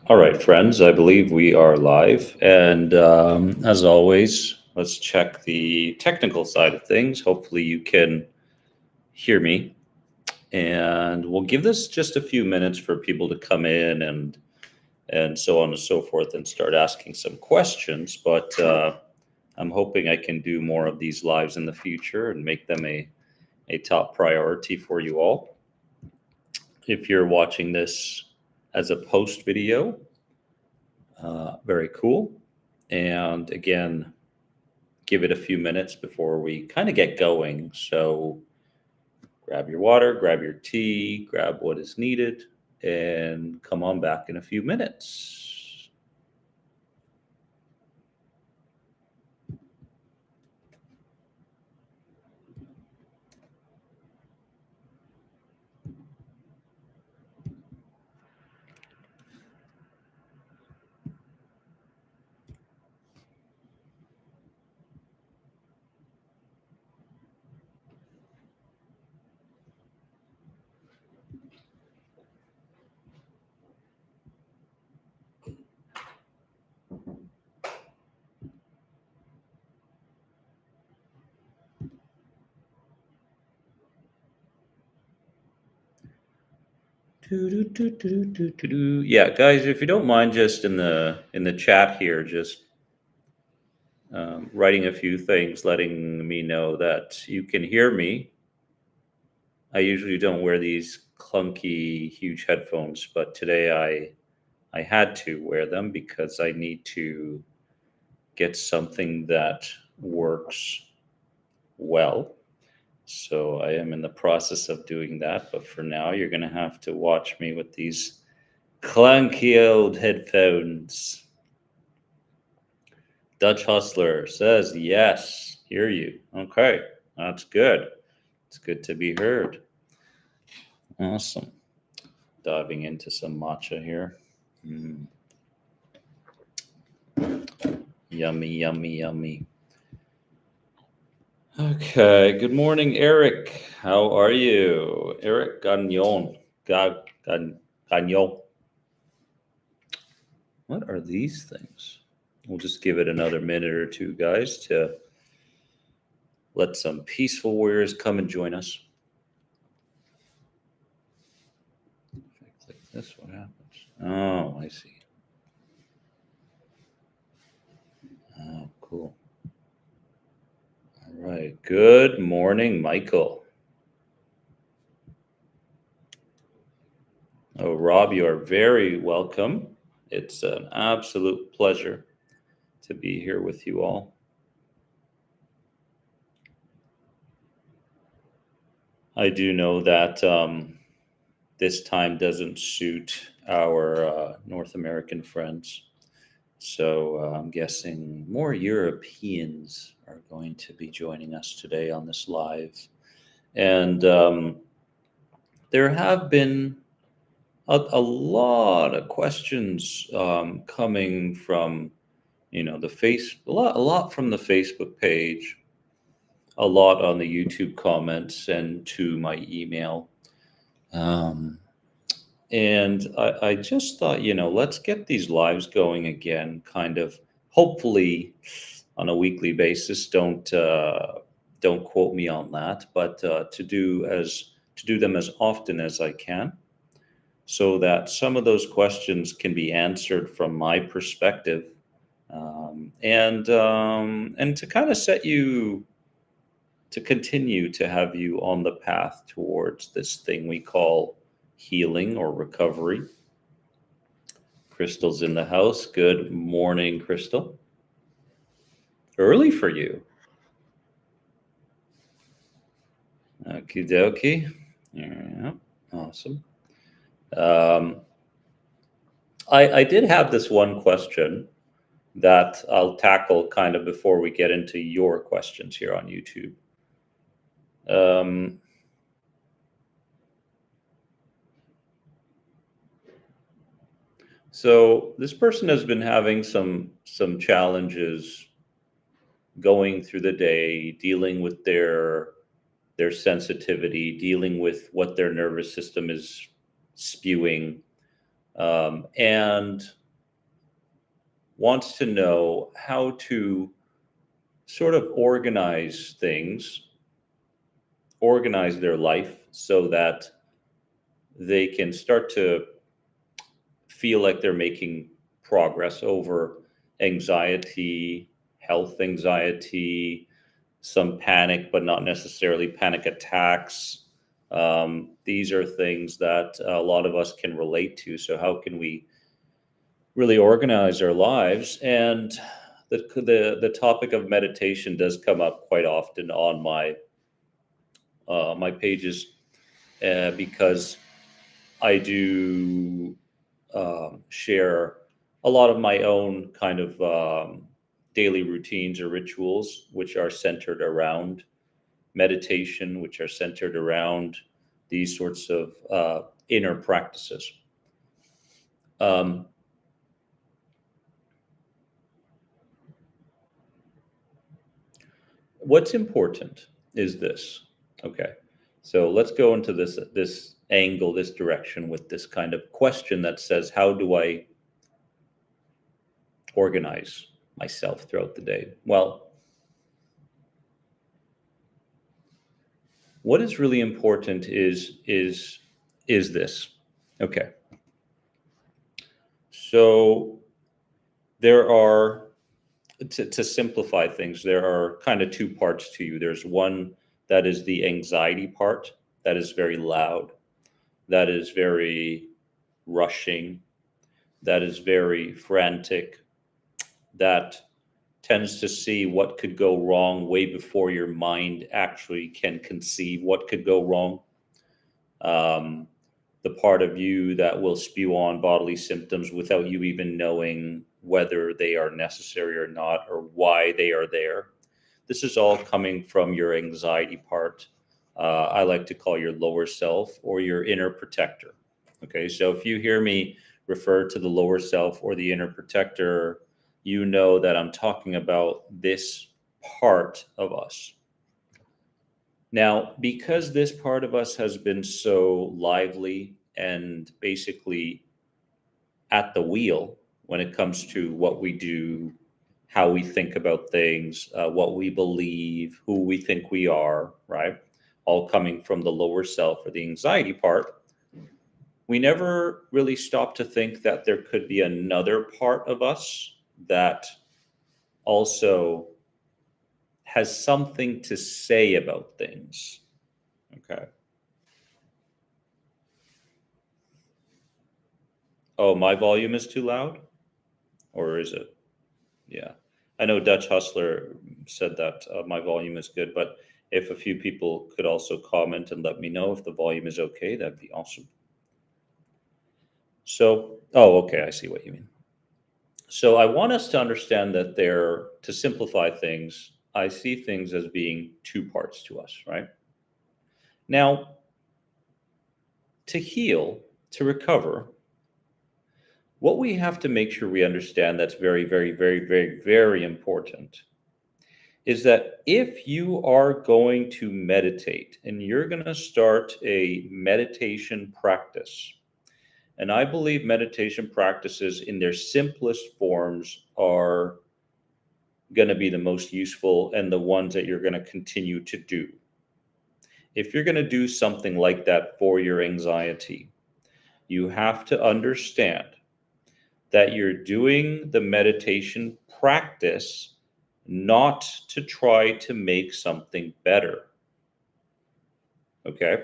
All right, friends, I believe we are live. And as always, let's check the technical side of things. Hopefully, you can hear me. And we'll give this just a few minutes for people to come in and so on and so forth and start asking some questions. But I'm hoping I can do more of these lives in the future and make them a top priority for you all. If you're watching this as a post video, very cool. And again, give it a few minutes before we kind of get going. So grab your water, grab your tea, grab what is needed, and come on back in a few minutes. Yeah, guys, if you don't mind, just in the chat here, just writing a few things, letting me know that you can hear me. I usually don't wear these clunky, huge headphones, but today I had to wear them because I need to get something that works well. So I am in the process of doing that, but for now, you're going to have to watch me with these clunky old headphones. Dutch Hustler says, yes, hear you. Okay, that's good. It's good to be heard. Awesome. Diving into some matcha here. Mm. Yummy, yummy, yummy. Okay, good morning, Eric. How are you? Eric Gagnon. Gagnon. What are these things? We'll just give it another minute or two, guys, to let some peaceful warriors come and join us. If I click this, what happens? Oh, I see. Oh, cool. All right. Good morning, Michael. Oh, Rob, you are very welcome. It's an absolute pleasure to be here with you all. I do know that this time doesn't suit our North American friends. So I'm guessing more Europeans are going to be joining us today on this live. And there have been a lot of questions coming from, a lot from the Facebook page, a lot on the YouTube comments, and to my email. And I just thought, let's get these lives going again, kind of hopefully on a weekly basis. Don't quote me on that, but to do them as often as I can, so that some of those questions can be answered from my perspective, and to kind of set you to continue to have you on the path towards this thing we call healing or recovery. Crystal's in the house. Good morning, Crystal. Early for you. Okie dokie. Yeah, awesome. I did have this one question that I'll tackle kind of before we get into your questions here on YouTube. So this person has been having some challenges going through the day, dealing with their sensitivity, dealing with what their nervous system is spewing, and wants to know how to sort of organize things, organize their life so that they can start to feel like they're making progress over anxiety, health anxiety, some panic, but not necessarily panic attacks. These are things that a lot of us can relate to. So, how can we really organize our lives? And the topic of meditation does come up quite often on my pages, because I do share a lot of my own kind of daily routines or rituals, which are centered around meditation, which are centered around these sorts of inner practices. Um, what's important is this. Okay, so let's go into this angle, this direction, with this kind of question that says, how do I organize myself throughout the day? Well, what is really important is this. Okay, so there are, to simplify things, there are kind of two parts to you. There's one that is the anxiety part, that is very loud, that is very rushing, that is very frantic, that tends to see what could go wrong way before your mind actually can conceive what could go wrong. Um, the part of you that will spew on bodily symptoms without you even knowing whether they are necessary or not, or why they are there. This is all coming from your anxiety part. I like to call your lower self or your inner protector. Okay, so if you hear me refer to the lower self or the inner protector, you know that I'm talking about this part of us. Now, because this part of us has been so lively and basically at the wheel when it comes to what we do, how we think about things, what we believe, who we think we are, right? All coming from the lower self or the anxiety part, we never really stop to think that there could be another part of us that also has something to say about things. Okay. Oh, my volume is too loud? Or is it? Yeah. I know Dutch Hustler said that my volume is good, but if a few people could also comment and let me know if the volume is okay, that'd be awesome. So, oh, okay, I see what you mean. So I want us to understand that to simplify things, I see things as being two parts to us, right? Now, to heal, to recover, what we have to make sure we understand that's very, very, very, very, very important is that if you are going to meditate and you're going to start a meditation practice, and I believe meditation practices in their simplest forms are going to be the most useful and the ones that you're going to continue to do. If you're going to do something like that for your anxiety, you have to understand that you're doing the meditation practice not to try to make something better. Okay?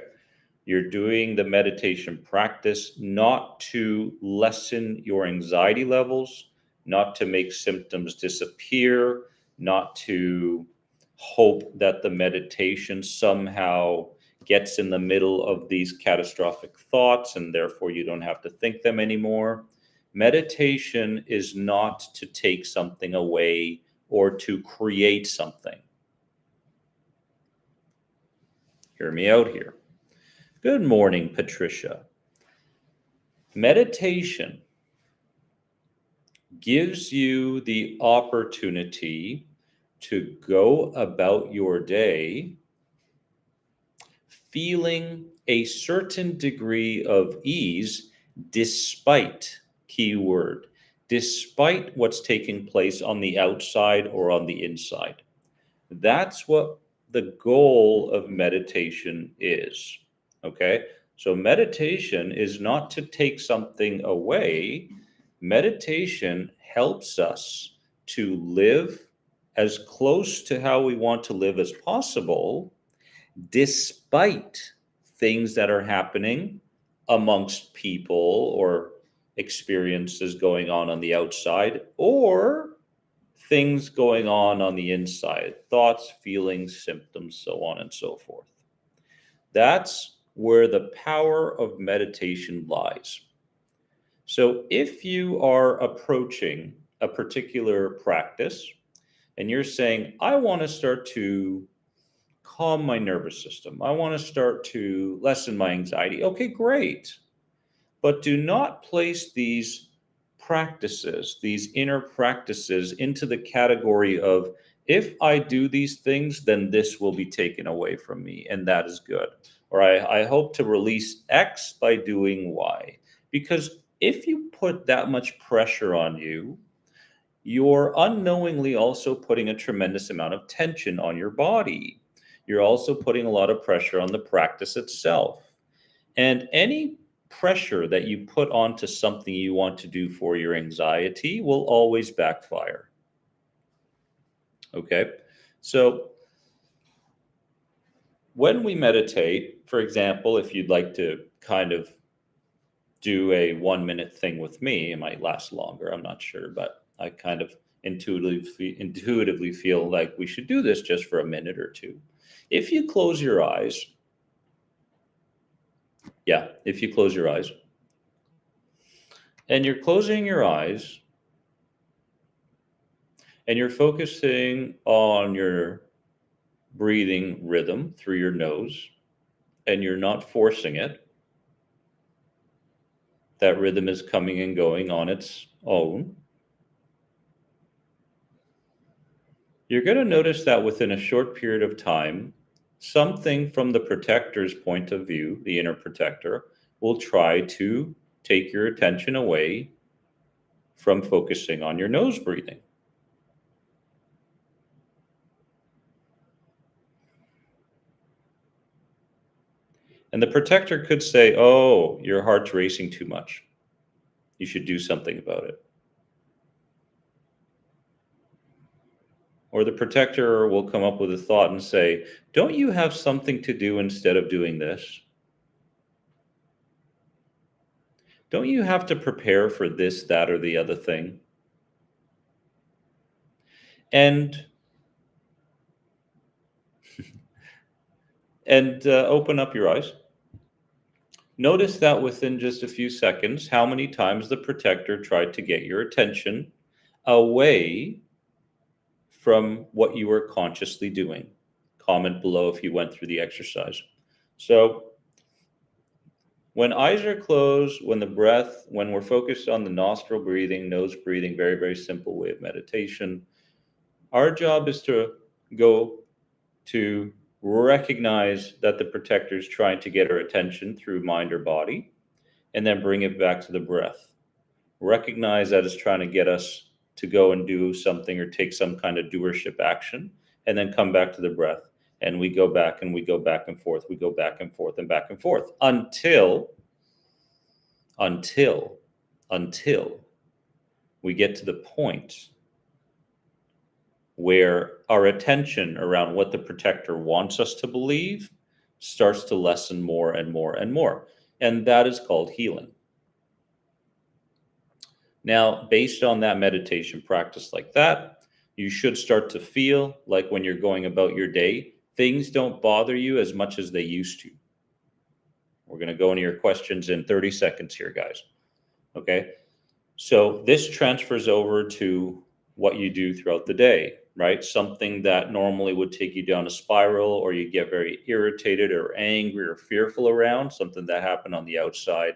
You're doing the meditation practice not to lessen your anxiety levels, not to make symptoms disappear, not to hope that the meditation somehow gets in the middle of these catastrophic thoughts and therefore you don't have to think them anymore. Meditation is not to take something away or to create something. Hear me out here. Good morning, Patricia. Meditation gives you the opportunity to go about your day feeling a certain degree of ease despite, keyword, despite what's taking place on the outside or on the inside. That's what the goal of meditation is. Okay. So meditation is not to take something away. Meditation helps us to live as close to how we want to live as possible, despite things that are happening amongst people or experiences going on the outside, or things going on the inside, thoughts, feelings, symptoms, so on and so forth. That's where the power of meditation lies. So if you are approaching a particular practice and you're saying, I want to start to calm my nervous system, I want to start to lessen my anxiety, okay, great. But do not place these practices, these inner practices, into the category of, if I do these things, then this will be taken away from me, and that is good. Or I hope to release X by doing Y. Because if you put that much pressure on you, you're unknowingly also putting a tremendous amount of tension on your body. You're also putting a lot of pressure on the practice itself. And any pressure that you put onto something you want to do for your anxiety will always backfire. Okay. So when we meditate, for example, if you'd like to kind of do a 1 minute thing with me, it might last longer, I'm not sure, but I kind of intuitively feel like we should do this just for a minute or two. If you close your eyes, if you close your eyes, and you're closing your eyes and you're focusing on your breathing rhythm through your nose, and you're not forcing it, that rhythm is coming and going on its own, you're going to notice that within a short period of time, something from the protector's point of view, the inner protector, will try to take your attention away from focusing on your nose breathing. And the protector could say, oh, your heart's racing too much. You should do something about it. Or the protector will come up with a thought and say, don't you have something to do instead of doing this? Don't you have to prepare for this, that, or the other thing? And open up your eyes. Notice that within just a few seconds, how many times the protector tried to get your attention away from what you were consciously doing. Comment below if you went through the exercise. So when eyes are closed, when we're focused on the nostril breathing, nose breathing, very, very simple way of meditation, our job is to go to recognize that the protector is trying to get our attention through mind or body, and then bring it back to the breath. Recognize that it's trying to get us to go and do something or take some kind of doership action, and then come back to the breath. And we go back and we go back and forth. We go back and forth and back and forth until we get to the point where our attention around what the protector wants us to believe starts to lessen more and more and more. And that is called healing. Now, based on that meditation practice like that, you should start to feel like when you're going about your day, things don't bother you as much as they used to. We're going to go into your questions in 30 seconds here, guys. Okay. So this transfers over to what you do throughout the day, right? Something that normally would take you down a spiral, or you get very irritated or angry or fearful around, something that happened on the outside,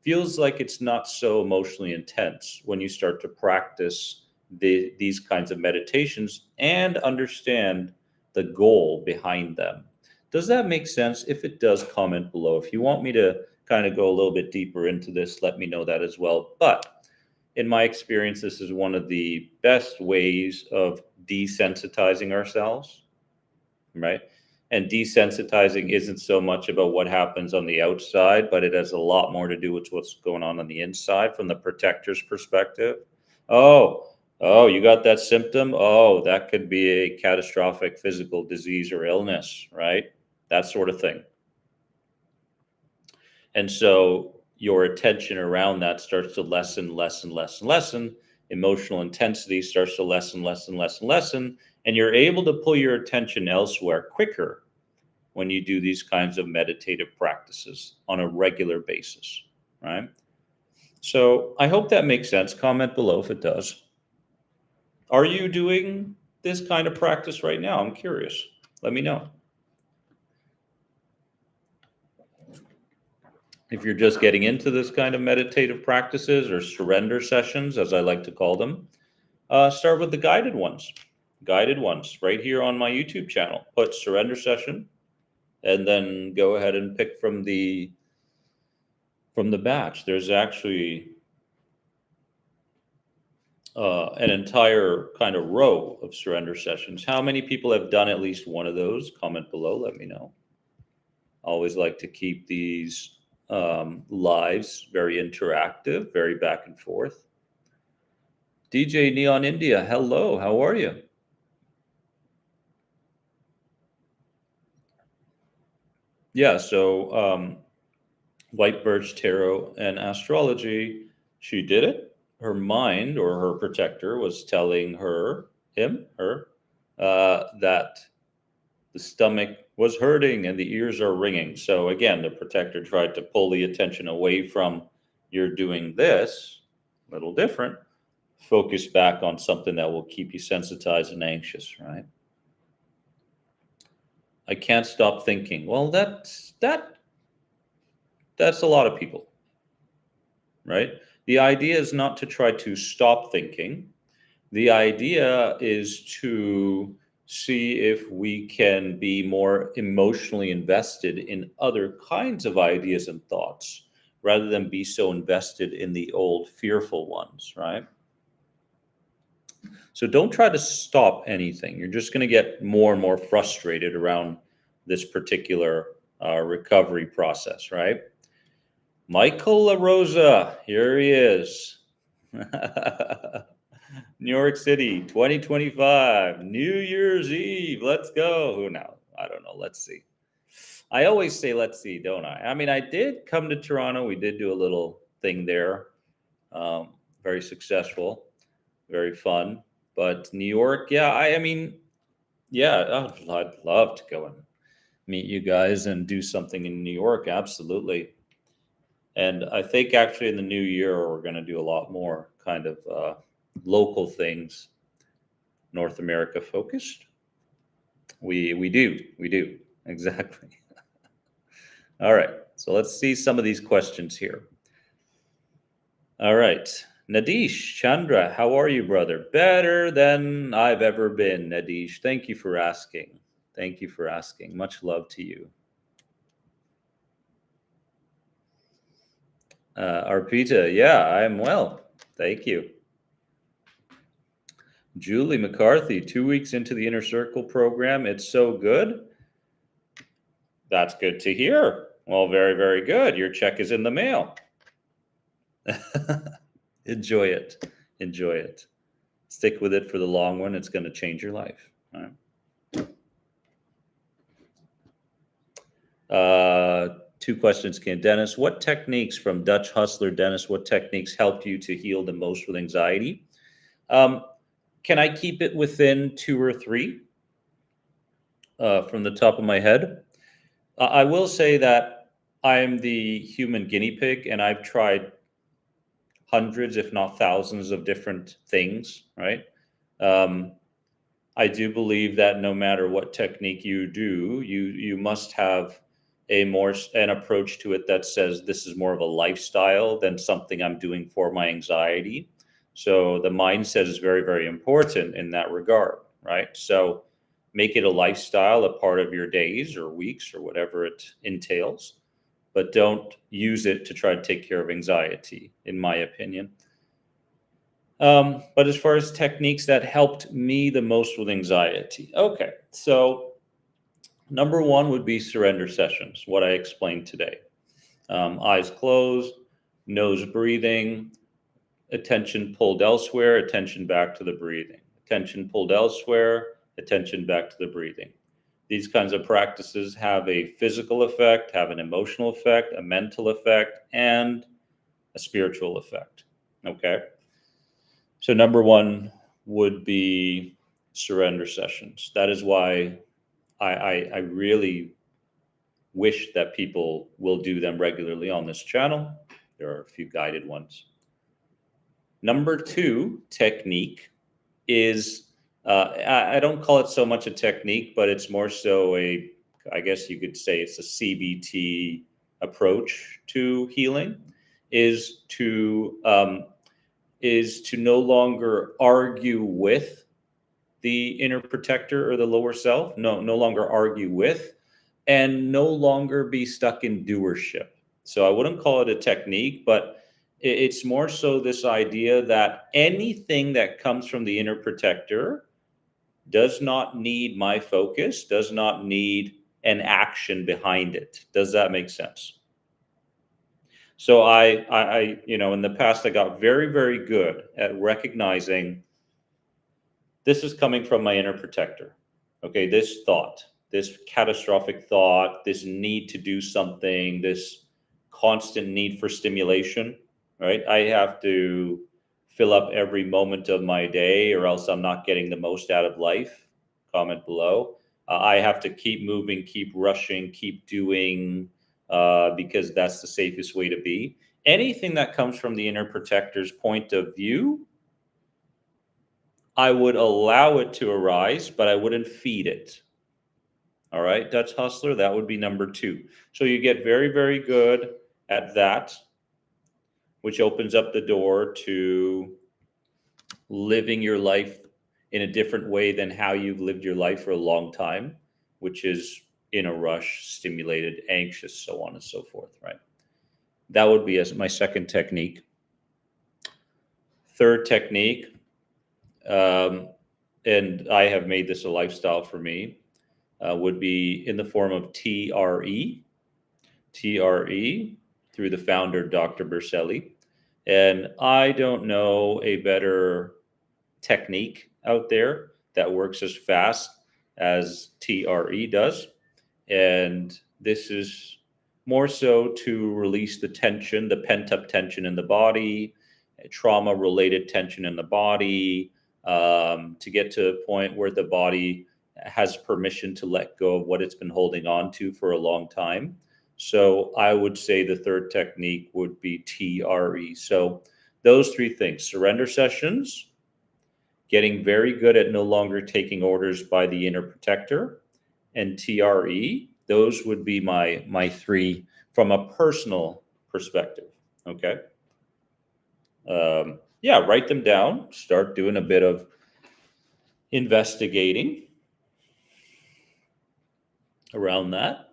feels like it's not so emotionally intense when you start to practice these kinds of meditations and understand the goal behind them. Does that make sense? If it does, comment below. If you want me to kind of go a little bit deeper into this, let me know that as well. But in my experience, this is one of the best ways of desensitizing ourselves, right? And desensitizing isn't so much about what happens on the outside, but it has a lot more to do with what's going on the inside from the protector's perspective. Oh, you got that symptom? Oh, that could be a catastrophic physical disease or illness, right? That sort of thing. And so your attention around that starts to lessen. Emotional intensity starts to lessen. And you're able to pull your attention elsewhere quicker when you do these kinds of meditative practices on a regular basis, right? So I hope that makes sense. Comment below if it does. Are you doing this kind of practice right now? I'm curious. Let me know. If you're just getting into this kind of meditative practices or surrender sessions, as I like to call them, start with the guided ones. Guided ones right here on my YouTube channel. Put surrender session, and then go ahead and pick from the batch. There's actually an entire kind of row of surrender sessions. How many people have done at least one of those? Comment below. Let me know. Always like to keep these lives very interactive, very back and forth. DJ Neon India, hello. How are you? Yeah, so White Birch Tarot and Astrology, she did it. Her mind or her protector was telling her, that the stomach was hurting and the ears are ringing. So again, the protector tried to pull the attention away from you're doing this, a little different, focus back on something that will keep you sensitized and anxious, right? I can't stop thinking. Well, that's a lot of people, right? The idea is not to try to stop thinking. The idea is to see if we can be more emotionally invested in other kinds of ideas and thoughts rather than be so invested in the old fearful ones, right? So don't try to stop anything. You're just going to get more and more frustrated around this particular recovery process, right? Michael LaRosa, here he is. New York City, 2025, New Year's Eve. Let's go. Who knows? I don't know. Let's see. I always say, let's see, don't I? I mean, I did come to Toronto. We did do a little thing there. Very successful, very fun. But New York, yeah, I mean, yeah, I'd love to go and meet you guys and do something in New York. Absolutely. And I think actually in the new year, we're going to do a lot more kind of local things, North America focused. We do exactly. All right, so let's see some of these questions here. All right, Nadish Chandra, how are you, brother? Better than I've ever been, Nadish. Thank you for asking. Thank you for asking. Much love to you. Arpita, yeah, I'm well. Thank you. Julie McCarthy, 2 weeks into the Inner Circle program. It's so good. That's good to hear. Well, very, very good. Your check is in the mail. Enjoy it. Enjoy it. Stick with it for the long run. It's going to change your life. All right. 2 questions came. Dennis, what techniques from Dutch Hustler, Dennis, what techniques helped you to heal the most with anxiety? Can I keep it within 2 or 3 from the top of my head? I will say that I'm the human guinea pig, and I've tried hundreds, if not thousands, of different things, right? I do believe that no matter what technique you do, you must have an approach to it that says this is more of a lifestyle than something I'm doing for my anxiety. So the mindset is very, very important in that regard, right? So make it a lifestyle, a part of your days or weeks or whatever it entails. but don't use it to try to take care of anxiety, in my opinion. But as far as techniques that helped me the most with anxiety, okay, so number one would be surrender sessions, what I explained today. Eyes closed, nose breathing, attention pulled elsewhere, attention back to the breathing, attention pulled elsewhere, attention back to the breathing. These kinds of practices have a physical effect, have an emotional effect, a mental effect, and a spiritual effect. Okay. So, number one would be surrender sessions. That is why I really wish that people will do them regularly on this channel. There are a few guided ones. Number two technique is I don't call it so much a technique, but it's more so I guess you could say it's a CBT approach to healing, is to um, is to no longer argue with the inner protector or the lower self, no longer argue with, and no longer be stuck in doership. So I wouldn't call it a technique, but it's more so this idea that anything that comes from the inner protector does not need my focus, does not need an action behind it. Does that make sense? So in the past, I got very, very good at recognizing this is coming from my inner protector. Okay, this thought, this catastrophic thought, this need to do something, this constant need for stimulation, right? I have to fill up every moment of my day or else I'm not getting the most out of life. Comment below. I have to keep moving, keep rushing, keep doing because that's the safest way to be. Anything that comes from the inner protector's point of view, I would allow it to arise, but I wouldn't feed it. All right, Dutch Hustler, that would be number two. So you get very, very good at that, which opens up the door to living your life in a different way than how you've lived your life for a long time, which is in a rush, stimulated, anxious, so on and so forth, right? That would be as my second technique. Third technique, and I have made this a lifestyle for me, would be in the form of TRE, TRE through the founder, Dr. Berselli. And I don't know a better technique out there that works as fast as TRE does. And this is more so to release the tension, the pent up tension in the body, trauma related tension in the body, to get to a point where the body has permission to let go of what it's been holding on to for a long time. So I would say the third technique would be TRE. So those three things: surrender sessions, getting very good at no longer taking orders by the inner protector, and TRE. Those would be my three from a personal perspective. Okay. Yeah, write them down. Start doing a bit of investigating around that.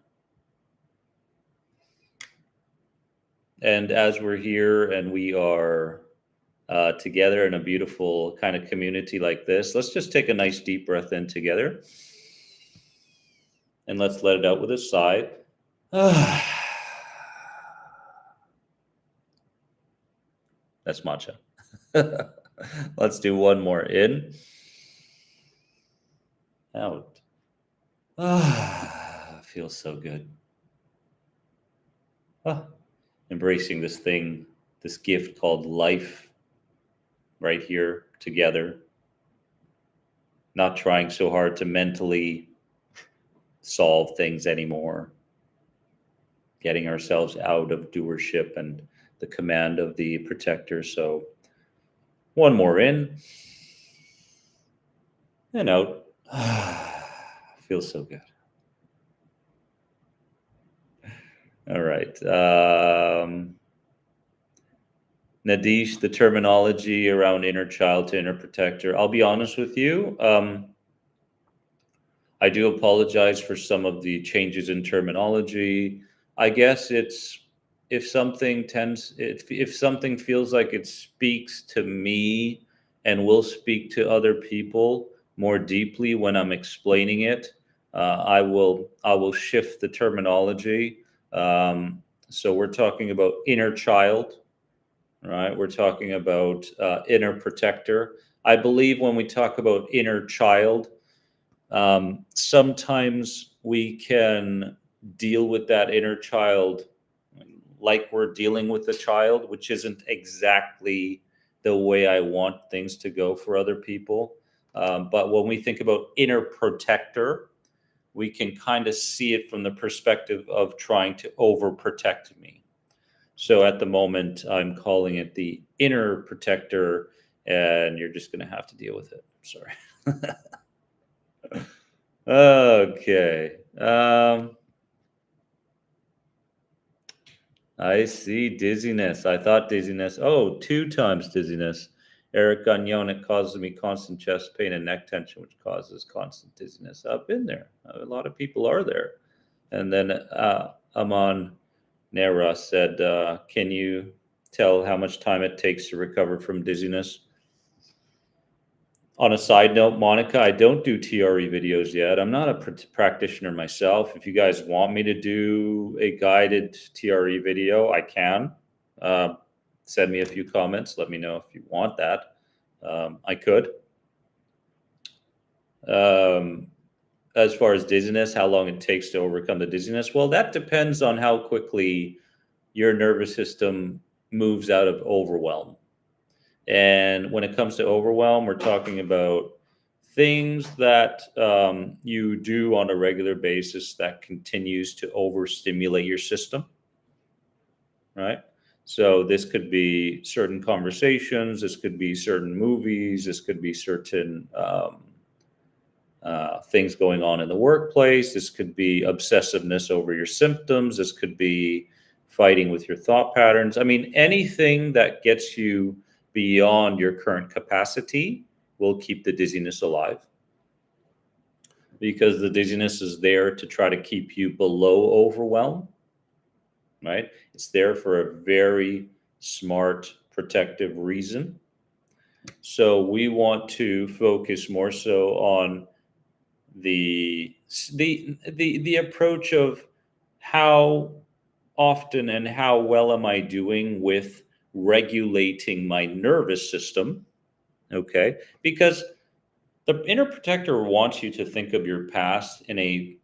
And as we're here and we are together in a beautiful kind of community like this, let's just take a nice deep breath in together. And let's let it out with a sigh. That's matcha. Let's do one more in. Out. Feels so good. Embracing this thing, this gift called life, right here together. Not trying so hard to mentally solve things anymore. Getting ourselves out of doership and the command of the protector. So one more in and out. Feels so good. All right. Nadish, the terminology around inner child to inner protector. I'll be honest with you. I do apologize for some of the changes in terminology. I guess it's if something feels like it speaks to me and will speak to other people more deeply when I'm explaining it, I will shift the terminology. So we're talking about inner child, right? We're talking about inner protector. I believe when we talk about inner child, sometimes we can deal with that inner child like we're dealing with a child, which isn't exactly the way I want things to go for other people. But when we think about inner protector, we can kind of see it from the perspective of trying to overprotect me. So at the moment, I'm calling it the inner protector, and you're just going to have to deal with it. Sorry. Okay. I see dizziness. I thought dizziness. Oh, two times dizziness. Eric Gagnon, it causes me constant chest pain and neck tension, which causes constant dizziness. I've been there. A lot of people are there. And then Aman Nera said, can you tell how much time it takes to recover from dizziness? On a side note, Monica, I don't do TRE videos yet. I'm not a practitioner myself. If you guys want me to do a guided TRE video, I can. Uh, Send me a few comments. Let me know if you want that. I could. Um, as far as dizziness, how long it takes to overcome the dizziness, well, that depends on how quickly your nervous system moves out of overwhelm. And when it comes to overwhelm, we're talking about things that you do on a regular basis that continues to overstimulate your system, right? So this could be certain conversations, this could be certain movies, this could be certain things going on in the workplace, this could be obsessiveness over your symptoms, this could be fighting with your thought patterns. I mean, anything that gets you beyond your current capacity will keep the dizziness alive, because the dizziness is there to try to keep you below overwhelm, right? It's there for a very smart protective reason. So we want to focus more so on the approach of how often and how well am I doing with regulating my nervous system, okay? Because the inner protector wants you to think of your past in a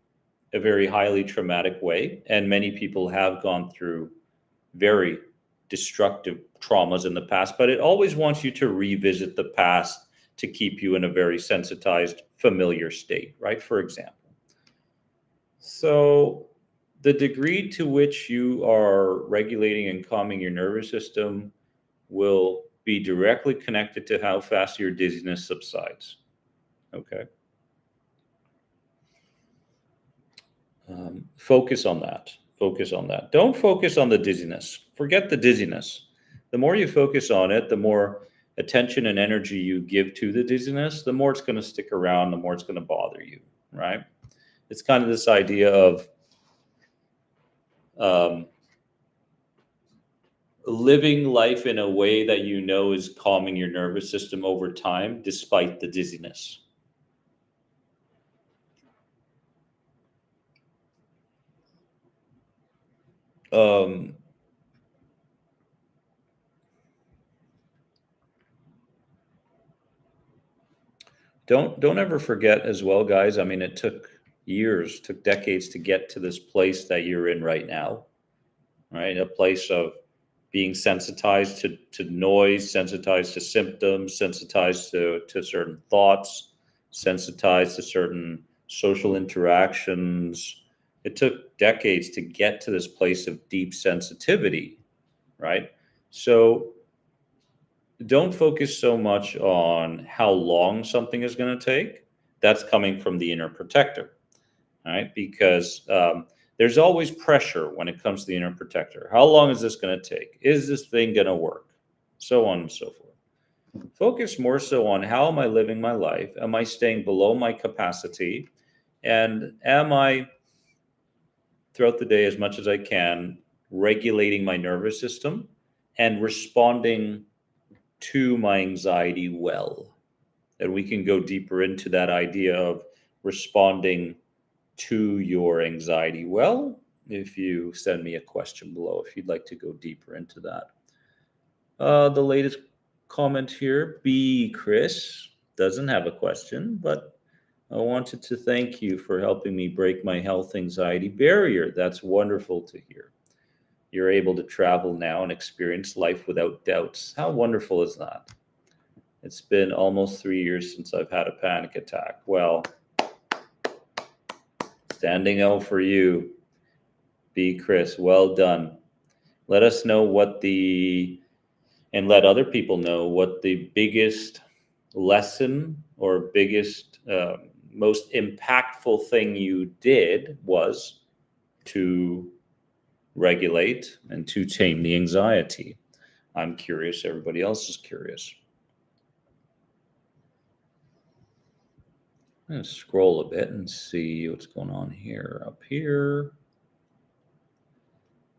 very highly traumatic way, and many people have gone through very destructive traumas in the past, but it always wants you to revisit the past to keep you in a very sensitized, familiar state, right? For example. So, the degree to which you are regulating and calming your nervous system will be directly connected to how fast your dizziness subsides. Okay. Focus on that. Focus on that. Don't focus on the dizziness. Forget the dizziness. The more you focus on it, the more attention and energy you give to the dizziness, the more it's going to stick around, the more it's going to bother you, right? It's kind of this idea of um, living life in a way that you know is calming your nervous system over time, despite the dizziness. Um, don't ever forget as well, guys. I mean, it took years, took decades to get to this place that you're in right now, right? A place of being sensitized to noise, sensitized to symptoms, sensitized to certain thoughts, sensitized to certain social interactions. It took decades to get to this place of deep sensitivity, right? So don't focus so much on how long something is going to take. That's coming from the inner protector, right? Because there's always pressure when it comes to the inner protector. How long is this going to take? Is this thing going to work? So on and so forth. Focus more so on how am I living my life? Am I staying below my capacity? And am I throughout the day as much as I can, regulating my nervous system and responding to my anxiety well. And we can go deeper into that idea of responding to your anxiety well if you send me a question below if you'd like to go deeper into that. The latest comment here, B. Chris, doesn't have a question, but I wanted to thank you for helping me break my health anxiety barrier. That's wonderful to hear. You're able to travel now and experience life without doubts. How wonderful is that? It's been almost 3 years since I've had a panic attack. Well, standing out for you, B. Chris. Well done. Let us know and let other people know what the biggest lesson or biggest, most impactful thing you did was to regulate and to tame the anxiety. I'm curious. Everybody else is curious. I'm going to scroll a bit and see what's going on here. Up here.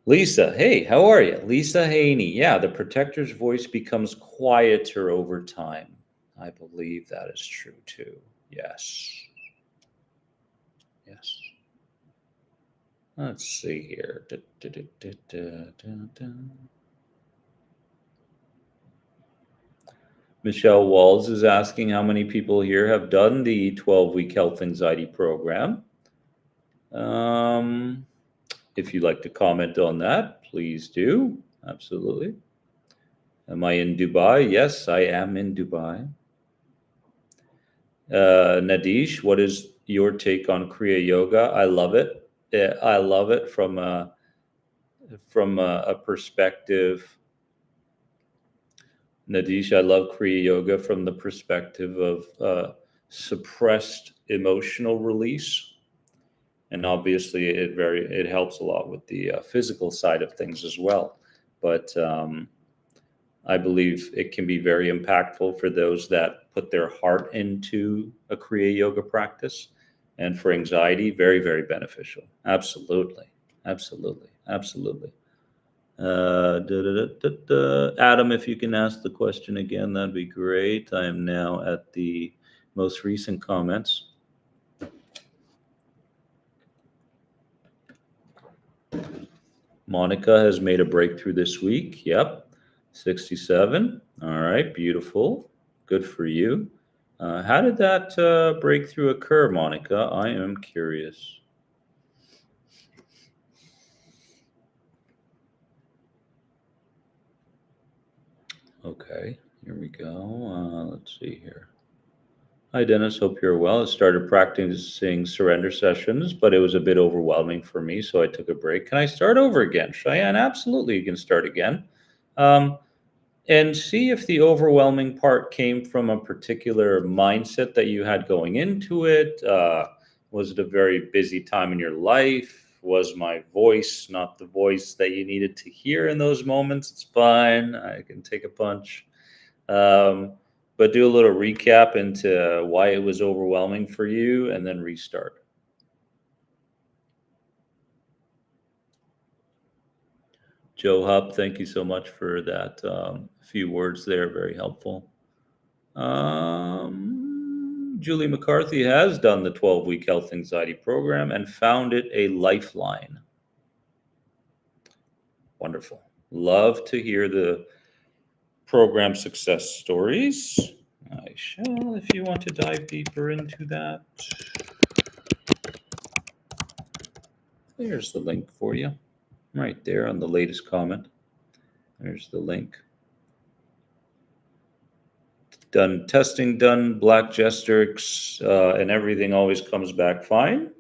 Lisa, hey, how are you? Lisa Haney. Yeah, the protector's voice becomes quieter over time. I believe that is true too. Yes. Yes. Let's see here. Michelle Walls is asking how many people here have done the 12-week health anxiety program. If you'd like to comment on that, please do. Absolutely. Am I in Dubai? Yes, I am in Dubai. Nadish, what is your take on Kriya Yoga? I love it. I love it from a perspective. Nadish, I love Kriya Yoga from the perspective of suppressed emotional release, and obviously it helps a lot with the physical side of things as well. But I believe it can be very impactful for those that put their heart into a Kriya Yoga practice, and for anxiety, very, very beneficial. Absolutely, absolutely, absolutely. Adam, if you can ask the question again, that'd be great. I am now at the most recent comments. Monica has made a breakthrough this week. Yep. 67. All right. Beautiful. Good for you. How did that breakthrough occur, Monica? I am curious. Okay. Here we go. Let's see here. Hi, Dennis. Hope you're well. I started practicing surrender sessions, but it was a bit overwhelming for me, so I took a break. Can I start over again? Cheyenne, absolutely, you can start again. And see if the overwhelming part came from a particular mindset that you had going into it. Was it a very busy time in your life? Was my voice not the voice that you needed to hear in those moments? It's fine. I can take a punch. But do a little recap into why it was overwhelming for you and then restart. Joe Hupp, thank you so much for that few words there. Very helpful. Julie McCarthy has done the 12-week health anxiety program and found it a lifeline. Wonderful. Love to hear the program success stories. I shall, if you want to dive deeper into that. There's the link for you. Right there on the latest comment. There's the link. Done testing, done black gesterics, and everything always comes back fine.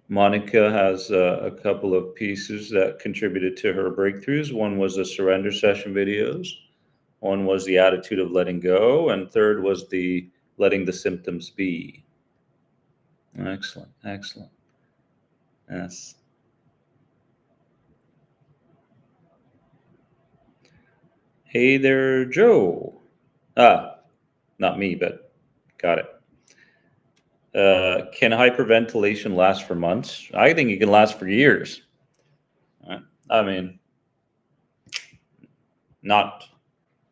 Monica has a couple of pieces that contributed to her breakthroughs. One was the surrender session videos. One was the attitude of letting go. And third was the letting the symptoms be. Excellent. Excellent. Yes. Hey there, Joe. Not me, but got it. Can hyperventilation last for months? I think it can last for years. Uh, I mean, not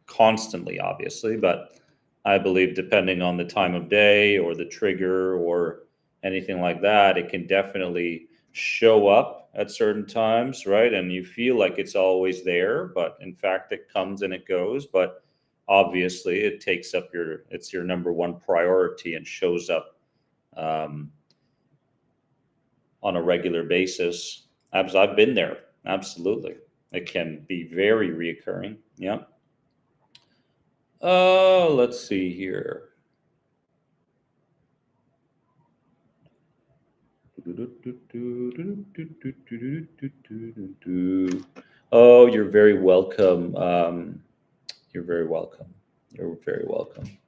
constantly, obviously, but I believe depending on the time of day or the trigger or anything like that, it can definitely show up at certain times, right? And you feel like it's always there, but in fact, it comes and it goes. But obviously, it takes up it's your number one priority and shows up um, on a regular basis. As I've been there, absolutely. It can be very reoccurring. Yeah. Let's see here. Oh, you're very welcome. You're very welcome. You're very welcome.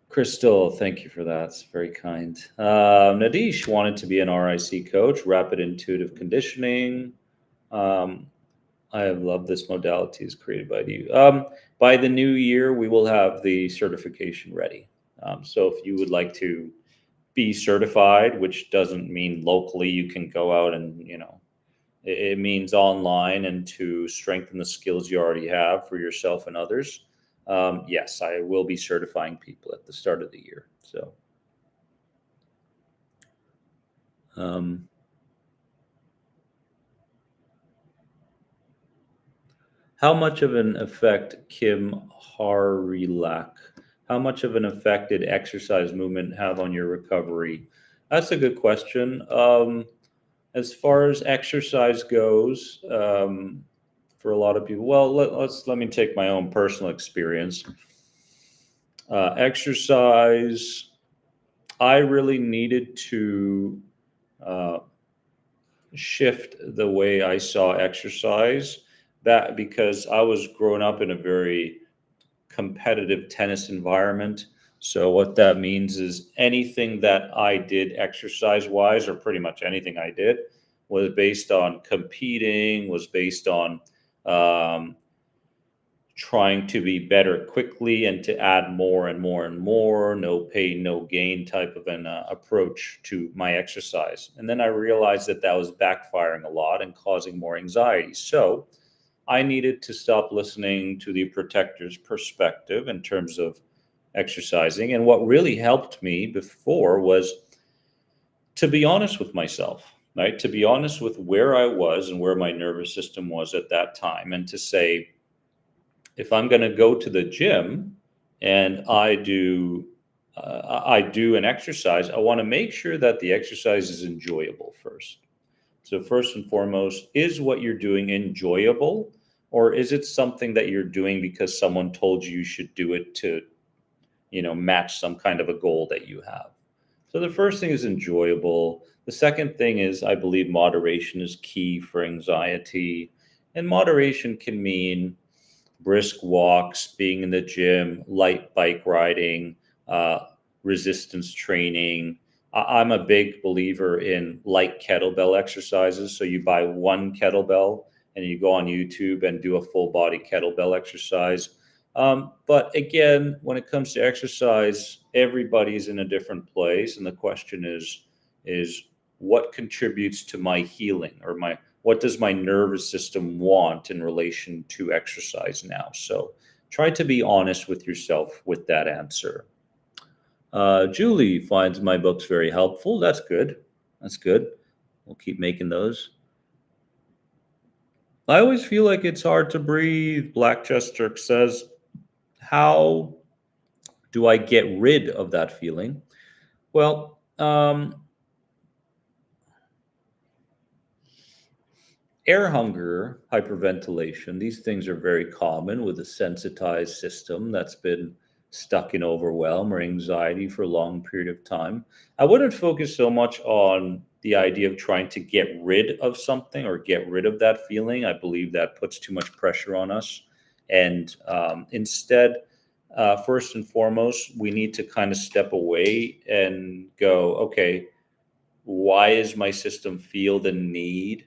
Crystal, thank you for that. It's very kind. Nadish wanted to be an RIC coach, rapid intuitive conditioning. Um, I have loved this modality is created by you. By the new year, we will have the certification ready. So if you would like to be certified, which doesn't mean locally you can go out and, it means online and to strengthen the skills you already have for yourself and others. Yes, I will be certifying people at the start of the year. So, um, how much of an effect, Kim Harilak, how much of an effect did exercise movement have on your recovery? That's a good question. As far as exercise goes, for a lot of people, well, let me take my own personal experience. Exercise, I really needed to uh, shift the way I saw exercise. That because I was growing up in a very competitive tennis environment. So what that means is anything that I did exercise wise, or pretty much anything I did, was based on competing, was based on um, trying to be better quickly and to add more and more and more, no pain, no gain type of an approach to my exercise. And then I realized that that was backfiring a lot and causing more anxiety. So I needed to stop listening to the protector's perspective in terms of exercising. And what really helped me before was to be honest with myself, right? To be honest with where I was and where my nervous system was at that time, and to say, if I'm going to go to the gym and I do an exercise, I want to make sure that the exercise is enjoyable first. So first and foremost, is what you're doing enjoyable, or is it something that you're doing because someone told you should do it to, match some kind of a goal that you have? So the first thing is enjoyable. The second thing is I believe moderation is key for anxiety. And moderation can mean brisk walks, being in the gym, light bike riding, uh, resistance training. I'm a big believer in light kettlebell exercises. So you buy one kettlebell and you go on YouTube and do a full body kettlebell exercise. But again, when it comes to exercise, everybody's in a different place, and the question is what contributes to my healing, or my what does my nervous system want in relation to exercise now? So try to be honest with yourself with that answer. Julie finds my books very helpful. That's good. That's good. We'll keep making those. I always feel like it's hard to breathe. Black Chester says, how do I get rid of that feeling? Well, air hunger, hyperventilation, these things are very common with a sensitized system that's been stuck in overwhelm or anxiety for a long period of time. I wouldn't focus so much on the idea of trying to get rid of something or get rid of that feeling. I believe that puts too much pressure on us. And instead, first and foremost, we need to kind of step away and go, okay, why is my system feel the need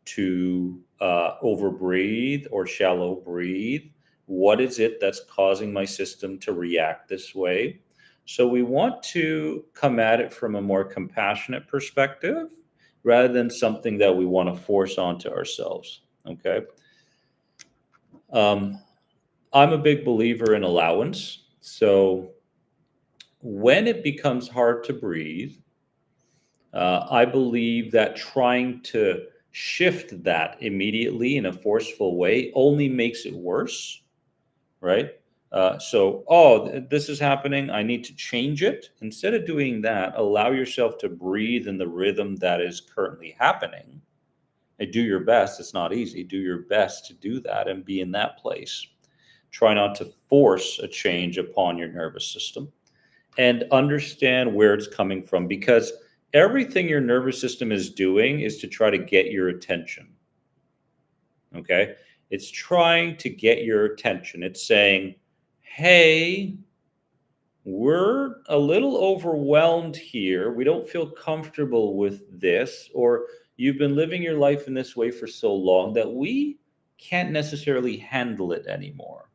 to over breathe or shallow breathe? What is it that's causing my system to react this way? So we want to come at it from a more compassionate perspective rather than something that we want to force onto ourselves. Okay. Um, I'm a big believer in allowance. So when it becomes hard to breathe, I believe that trying to shift that immediately in a forceful way only makes it worse, right? This is happening. I need to change it. Instead of doing that, allow yourself to breathe in the rhythm that is currently happening and do your best. It's not easy. Do your best to do that and be in that place. Try not to force a change upon your nervous system and understand where it's coming from because everything your nervous system is doing is to try to get your attention. Okay. It's trying to get your attention. It's saying, hey, we're a little overwhelmed here. We don't feel comfortable with this, or you've been living your life in this way for so long that we can't necessarily handle it anymore.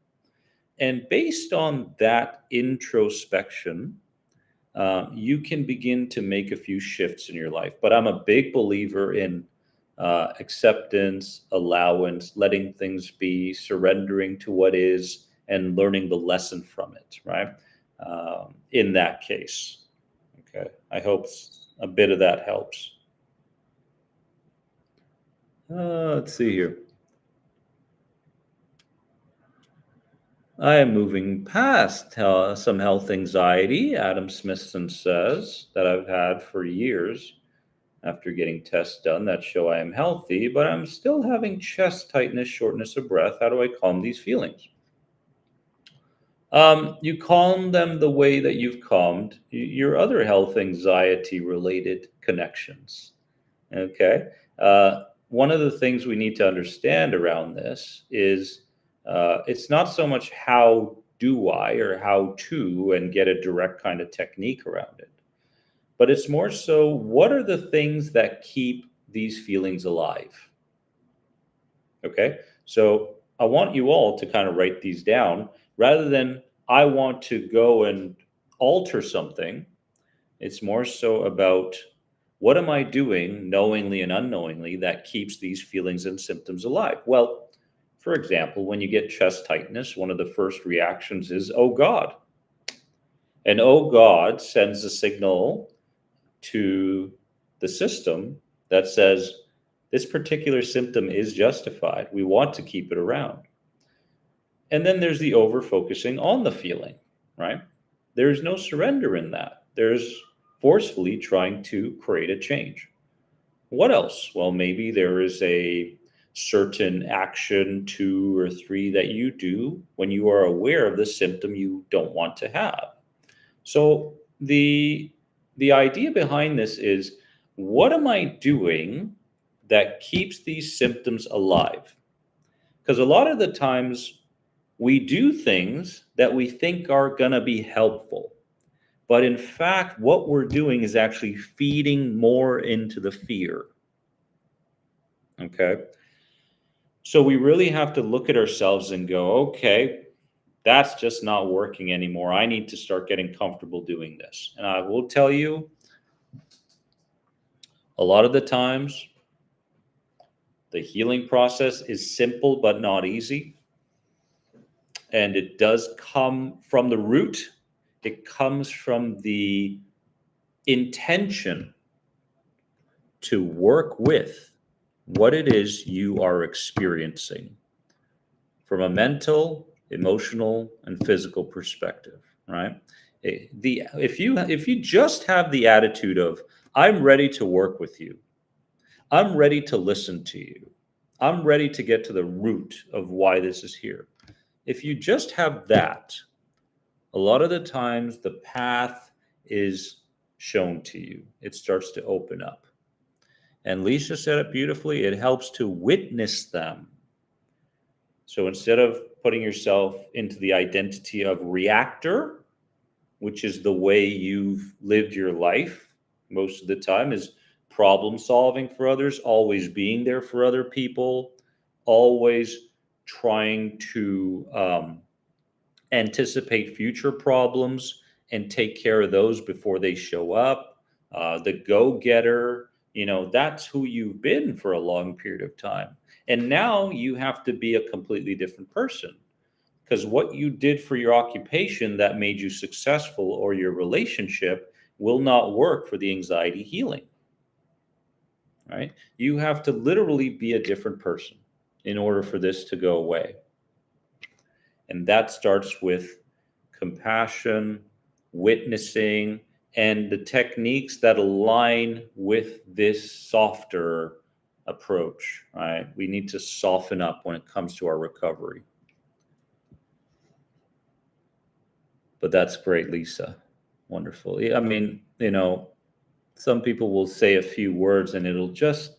And based on that introspection, you can begin to make a few shifts in your life. But I'm a big believer in acceptance, allowance, letting things be, surrendering to what is, and learning the lesson from it, right? In that case. Okay. I hope a bit of that helps. Let's see here. I am moving past some health anxiety, Adam Smithson says, that I've had for years. After getting tests done that show I am healthy, but I'm still having chest tightness, shortness of breath. How do I calm these feelings? You calm them the way that you've calmed your other health anxiety related connections. Okay. One of the things we need to understand around this is it's not so much how do I or how to and get a direct kind of technique around it, but it's more so what are the things that keep these feelings alive? Okay. So I want you all to kind of write these down rather than I want to go and alter something. It's more so about what am I doing knowingly and unknowingly that keeps these feelings and symptoms alive? Well, for example, when you get chest tightness, one of the first reactions is, oh God. And oh God sends a signal to the system that says this particular symptom is justified. We want to keep it around. And then there's the over focusing on the feeling, right? There's no surrender in that. There's forcefully trying to create a change. What else? Well, maybe there is a certain action, two or three, that you do when you are aware of the symptom you don't want to have. So the idea behind this is what am I doing that keeps these symptoms alive? Because a lot of the times we do things that we think are going to be helpful. But in fact, what we're doing is actually feeding more into the fear. Okay. So we really have to look at ourselves and go, okay, that's just not working anymore. I need to start getting comfortable doing this. And I will tell you, a lot of the times, the healing process is simple but not easy. And it does come from the root, it comes from the intention to work with what it is you are experiencing from a mental, emotional, and physical perspective, right? If you just have the attitude of I'm ready to work with you, I'm ready to listen to you, I'm ready to get to the root of why this is here. If you just have that, a lot of the times the path is shown to you. It starts to open up. And Lisa said it beautifully. It helps to witness them. So instead of putting yourself into the identity of reactor, which is the way you've lived your life most of the time, is problem solving for others, always being there for other people, always trying to anticipate future problems and take care of those before they show up. The go-getter, that's who you've been for a long period of time. And now you have to be a completely different person, because what you did for your occupation that made you successful, or your relationship, will not work for the anxiety healing, right? You have to literally be a different person in order for this to go away. And that starts with compassion, witnessing, and the techniques that align with this softer approach, right? We need to soften up when it comes to our recovery. But that's great, Lisa. Wonderful. Yeah, I mean, some people will say a few words and it'll just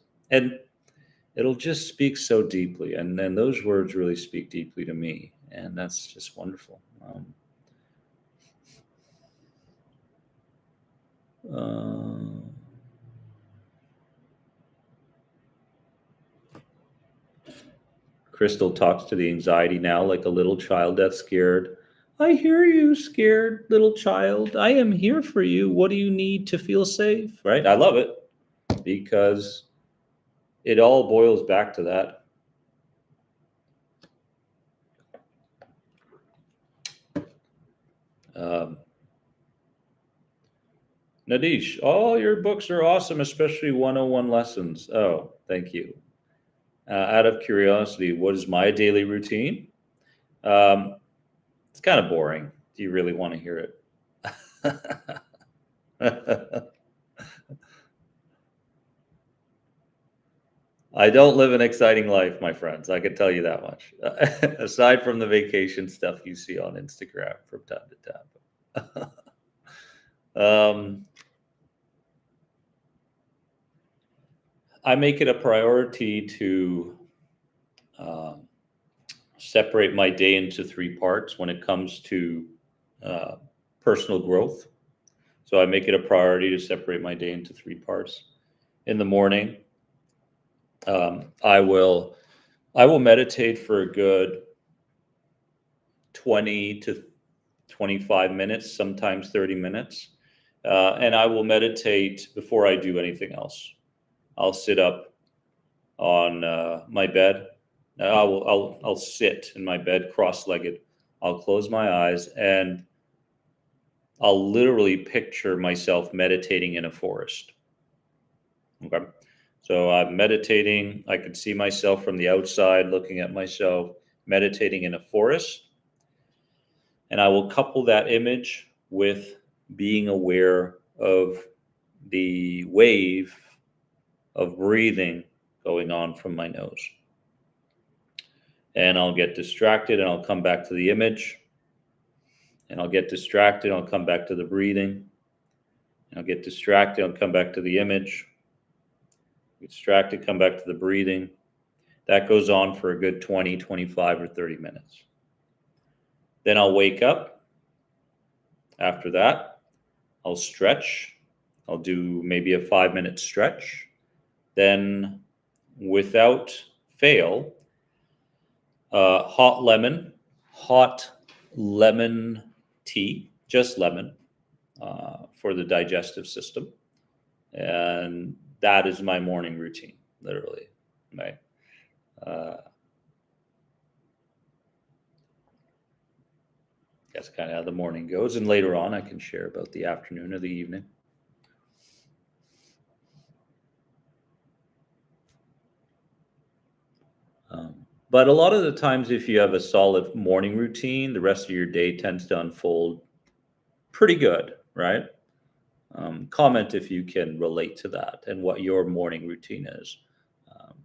speak so deeply, and then those words really speak deeply to me, and that's just wonderful. Uh, Crystal talks to the anxiety now like a little child that's scared. I hear you, scared little child. I am here for you. What do you need to feel safe? Right? I love it, because it all boils back to that. Um, Nadish, all your books are awesome, especially 101 lessons. Oh, thank you. Out of curiosity, what is my daily routine? Um, it's kind of boring. Do you really want to hear it? I don't live an exciting life, my friends. I can tell you that much. Aside from the vacation stuff you see on Instagram from time to time. I make it a priority to um, separate my day into three parts when it comes to uh, personal growth. So I make it a priority to separate my day into three parts. In the morning, I will meditate for a good 20 to 25 minutes, sometimes 30 minutes. And I will meditate before I do anything else. I'll sit up on my bed. I'll sit in my bed cross-legged. I'll close my eyes, and I'll literally picture myself meditating in a forest. Okay. So I'm meditating. I could see myself from the outside looking at myself meditating in a forest. And I will couple that image with being aware of the wave of breathing going on from my nose. And I'll get distracted and I'll come back to the image. And I'll get distracted, I'll come back to the breathing. And I'll get distracted, I'll come back to the image. Get distracted, come back to the breathing. That goes on for a good 20, 25, or 30 minutes. Then I'll wake up. After that, I'll stretch. I'll do maybe a 5-minute stretch. Then, without fail, hot lemon tea, just lemon, for the digestive system. And that is my morning routine, literally, right? That's kind of how the morning goes. And later on, I can share about the afternoon or the evening. But a lot of the times, if you have a solid morning routine, the rest of your day tends to unfold pretty good, right? Comment if you can relate to that and what your morning routine is. Um,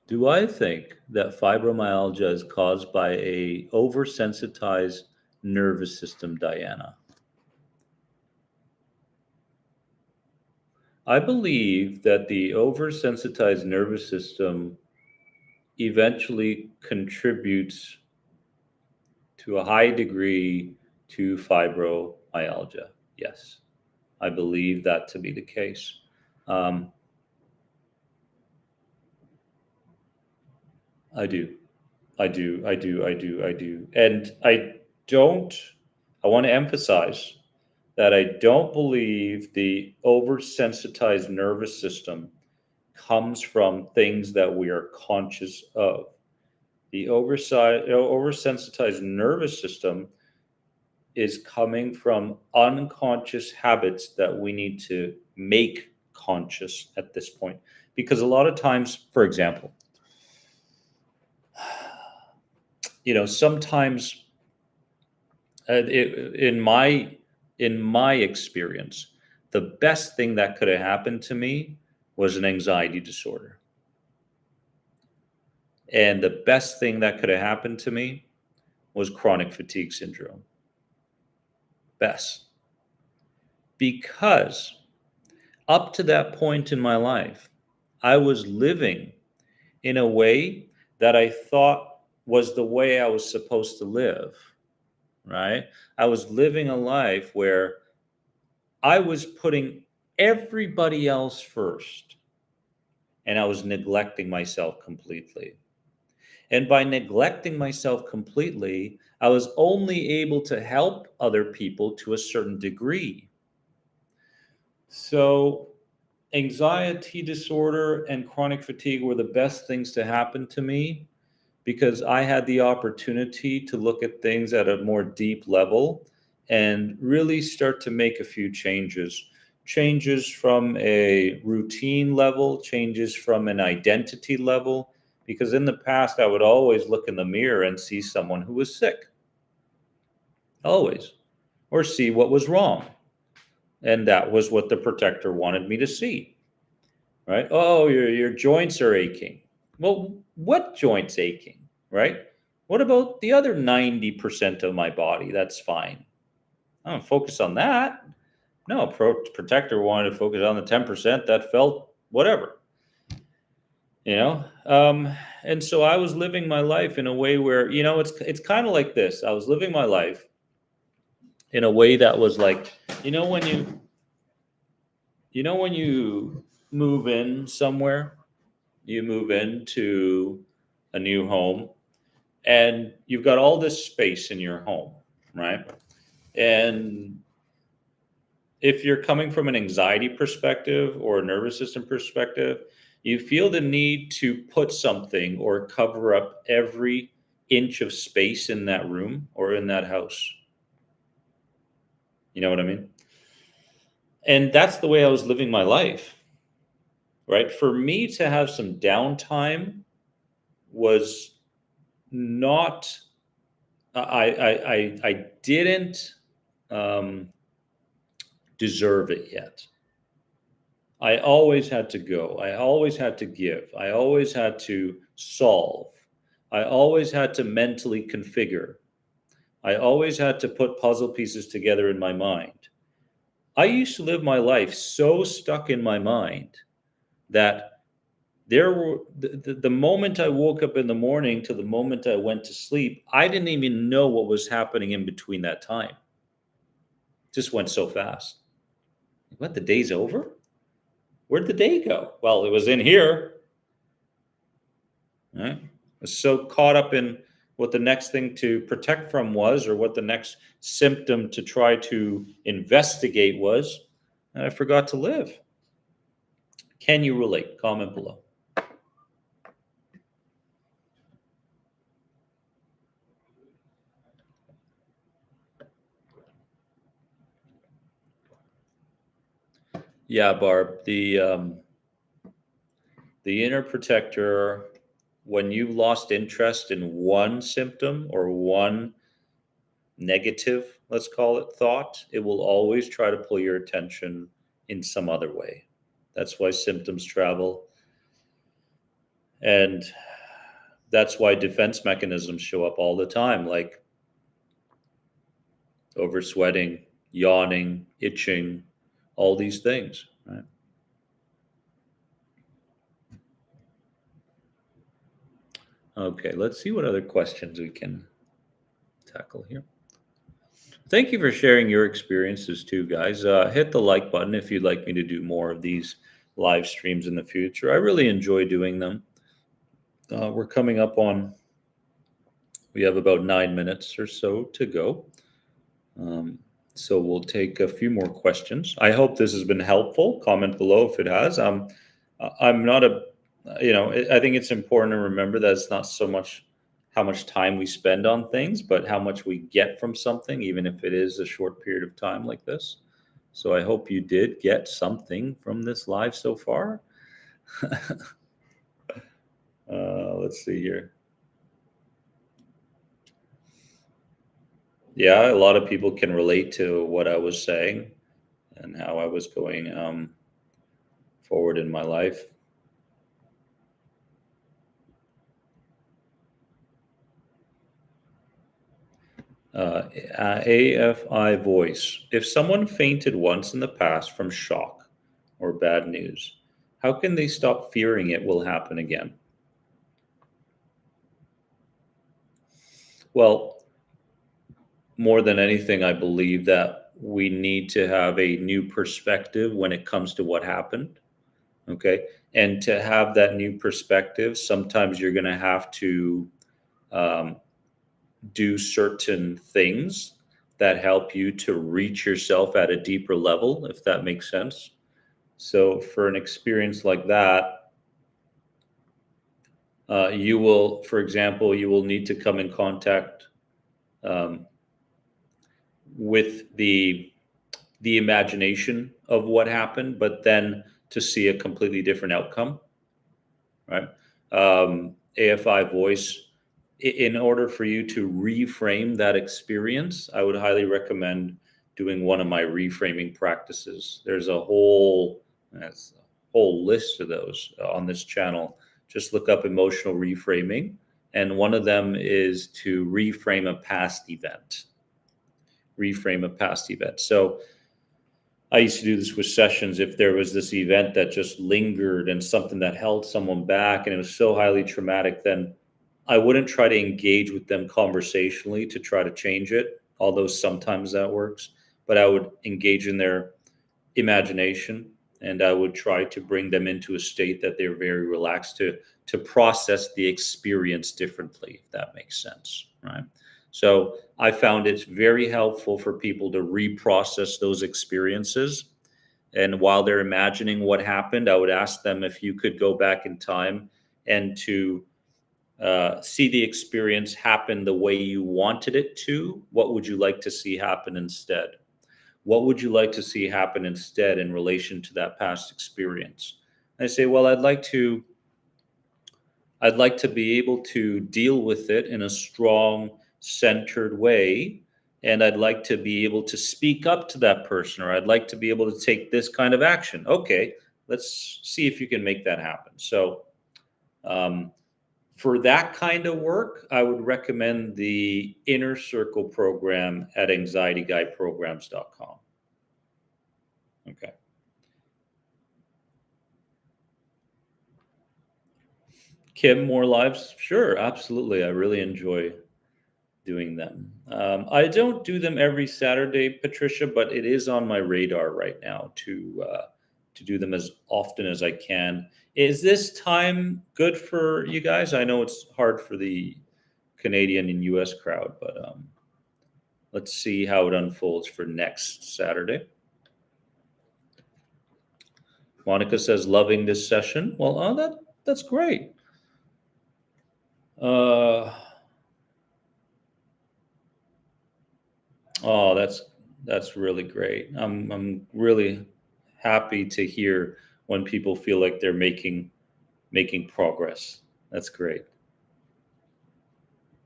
do I think that fibromyalgia is caused by a oversensitized nervous system, Diana? I believe that the oversensitized nervous system eventually contributes to a high degree to fibromyalgia. Yes, I believe that to be the case. Um, I do. I do. I do. I do. I do. And don't, I want to emphasize that I don't believe the oversensitized nervous system comes from things that we are conscious of. The oversensitized nervous system is coming from unconscious habits that we need to make conscious at this point. Because a lot of times, for example, sometimes in my experience, the best thing that could have happened to me was an anxiety disorder. And the best thing that could have happened to me was chronic fatigue syndrome. Best. Because up to that point in my life, I was living in a way that I thought was the way I was supposed to live, right? I was living a life where I was putting everybody else first and I was neglecting myself completely. And by neglecting myself completely, I was only able to help other people to a certain degree. So, anxiety disorder and chronic fatigue were the best things to happen to me because I had the opportunity to look at things at a more deep level and really start to make a few changes. Changes from a routine level, changes from an identity level, because in the past I would always look in the mirror and see someone who was sick, always, or see what was wrong. And that was what the protector wanted me to see, right? Oh, your joints are aching. Well, what joints aching, right? What about the other 90% of my body? That's fine. I don't focus on that. No, protector wanted to focus on the 10% that felt whatever, you know? And so I was living my life in a way where, it's kind of like this. I was living my life in a way that was like, you know, when you, when you move in somewhere, you move into a new home and you've got all this space in your home, right? And if you're coming from an anxiety perspective or a nervous system perspective, you feel the need to put something or cover up every inch of space in that room or in that house. You know what I mean? And that's the way I was living my life, right? For me to have some downtime was not, I didn't deserve it yet. I always had to go. I always had to give. I always had to solve. I always had to mentally configure. I always had to put puzzle pieces together in my mind. I used to live my life so stuck in my mind that there were the moment I woke up in the morning to the moment I went to sleep, I didn't even know what was happening in between that time. It just went so fast. What, the day's over? Where'd the day go? Well, it was in here. Right? I was so caught up in what the next thing to protect from was, or what the next symptom to try to investigate was, and I forgot to live. Can you relate? Comment below. Yeah, Barb. The inner protector, when you've lost interest in one symptom or one negative, let's call it, thought, it will always try to pull your attention in some other way. That's why symptoms travel. And that's why defense mechanisms show up all the time, like oversweating, yawning, itching, all these things, right? Okay, let's see what other questions we can tackle here. Thank you for sharing your experiences too, guys. Hit the like button if you'd like me to do more of these live streams in the future. I really enjoy doing them. We're coming up on We have about 9 minutes or so to go. Um, so we'll take a few more questions. I hope this has been helpful. Comment below if it has. I'm not a, I think it's important to remember that it's not so much how much time we spend on things, but how much we get from something, even if it is a short period of time like this. So I hope you did get something from this live so far. Let's see here. Yeah, a lot of people can relate to what I was saying and how I was going forward in my life. Uh, AFI voice. If someone fainted once in the past from shock or bad news, how can they stop fearing it will happen again? Well, more than anything, I believe that we need to have a new perspective when it comes to what happened. Okay. And to have that new perspective, sometimes you're going to have to um, do certain things that help you to reach yourself at a deeper level, if that makes sense. So, for an experience like that, you will, for example, you will need to come in contact um, with the imagination of what happened, but then to see a completely different outcome, right? AFI voice. In order for you to reframe that experience, I would highly recommend doing one of my reframing practices. There's that's a whole list of those on this channel. Just look up emotional reframing, and one of them is to reframe a past event. Reframe a past event. So I used to do this with sessions. If there was this event that just lingered and something that held someone back and it was so highly traumatic, then I wouldn't try to engage with them conversationally to try to change it, although sometimes that works. But I would engage in their imagination, and I would try to bring them into a state that they're very relaxed to process the experience differently, if that makes sense, right? So I found it's very helpful for people to reprocess those experiences. And while they're imagining what happened, I would ask them if you could go back in time and to see the experience happen the way you wanted it to, what would you like to see happen instead? What would you like to see happen instead in relation to that past experience? And I say, well, I'd like to be able to deal with it in a strong, centered way. And I'd like to be able to speak up to that person, or I'd like to be able to take this kind of action. Okay, let's see if you can make that happen. So, um, for that kind of work, I would recommend the Inner Circle program at anxietyguyprograms.com. Okay. Kim, more lives? Sure, absolutely. I really enjoy doing them. I don't do them every Saturday, Patricia, but it is on my radar right now to do them as often as I can. Is this time good for you guys? I know it's hard for the Canadian and U.S. crowd, but let's see how it unfolds for next Saturday. Monica says, "Loving this session." Well, that's great. Uh, Oh, that's really great. I'm really happy to hear when people feel like they're making progress. That's great.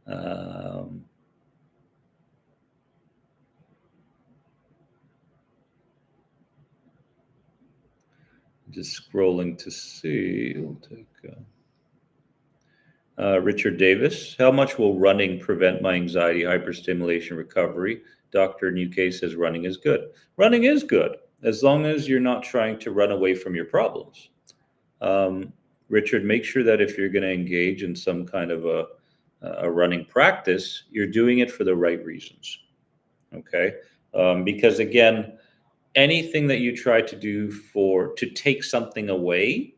Um, just scrolling to see. We'll take Richard Davis. How much will running prevent my anxiety, hyperstimulation, recovery? Dr. Newcase says running is good. Running is good as long as you're not trying to run away from your problems. Um, Richard, make sure that if you're going to engage in some kind of a running practice, you're doing it for the right reasons. Okay. Because again, anything that you try to do to take something away,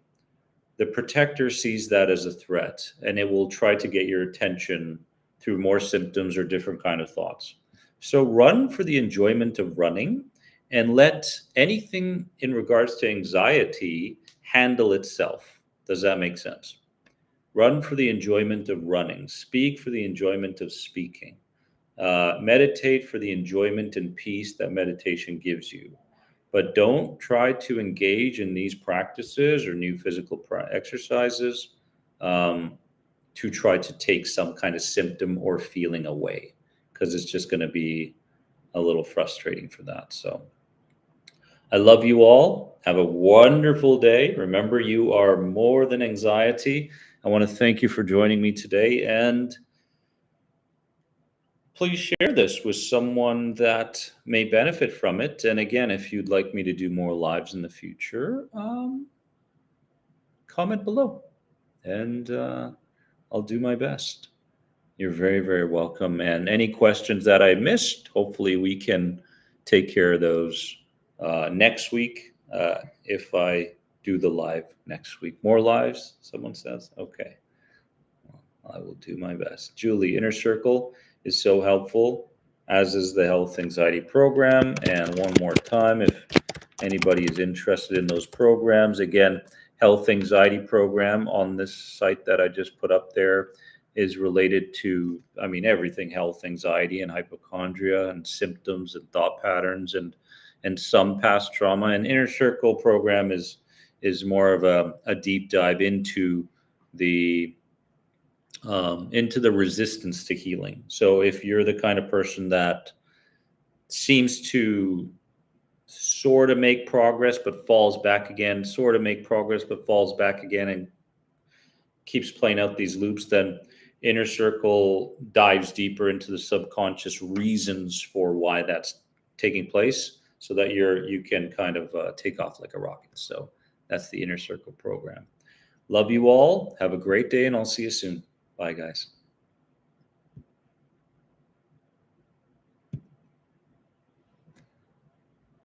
the protector sees that as a threat and it will try to get your attention through more symptoms or different kind of thoughts. So run for the enjoyment of running, and let anything in regards to anxiety handle itself. Does that make sense? Run for the enjoyment of running. Speak for the enjoyment of speaking. Meditate for the enjoyment and peace that meditation gives you. But don't try to engage in these practices or new physical exercises um, to try to take some kind of symptom or feeling away, because it's just going to be a little frustrating for that. So I love you all. Have a wonderful day. Remember, you are more than anxiety. I want to thank you for joining me today, and please share this with someone that may benefit from it. And again, if you'd like me to do more lives in the future, comment below, and I'll do my best. You're very, very welcome. And any questions that I missed, hopefully we can take care of those next week, if I do the live next week. More lives, someone says. Okay. I will do my best. Julie, Inner Circle is so helpful, as is the Health Anxiety Program. And one more time, if anybody is interested in those programs, again, Health Anxiety Program on this site that I just put up there is related to, I mean, everything health, anxiety, and hypochondria, and symptoms and thought patterns, and some past trauma. And Inner Circle program is more of a deep dive into the resistance to healing. So if you're the kind of person that seems to sort of make progress but falls back again, sort of make progress but falls back again, and keeps playing out these loops, then Inner Circle dives deeper into the subconscious reasons for why that's taking place, so that you can kind of take off like a rocket. So that's the Inner Circle program. Love you all. Have a great day, and I'll see you soon. Bye, guys.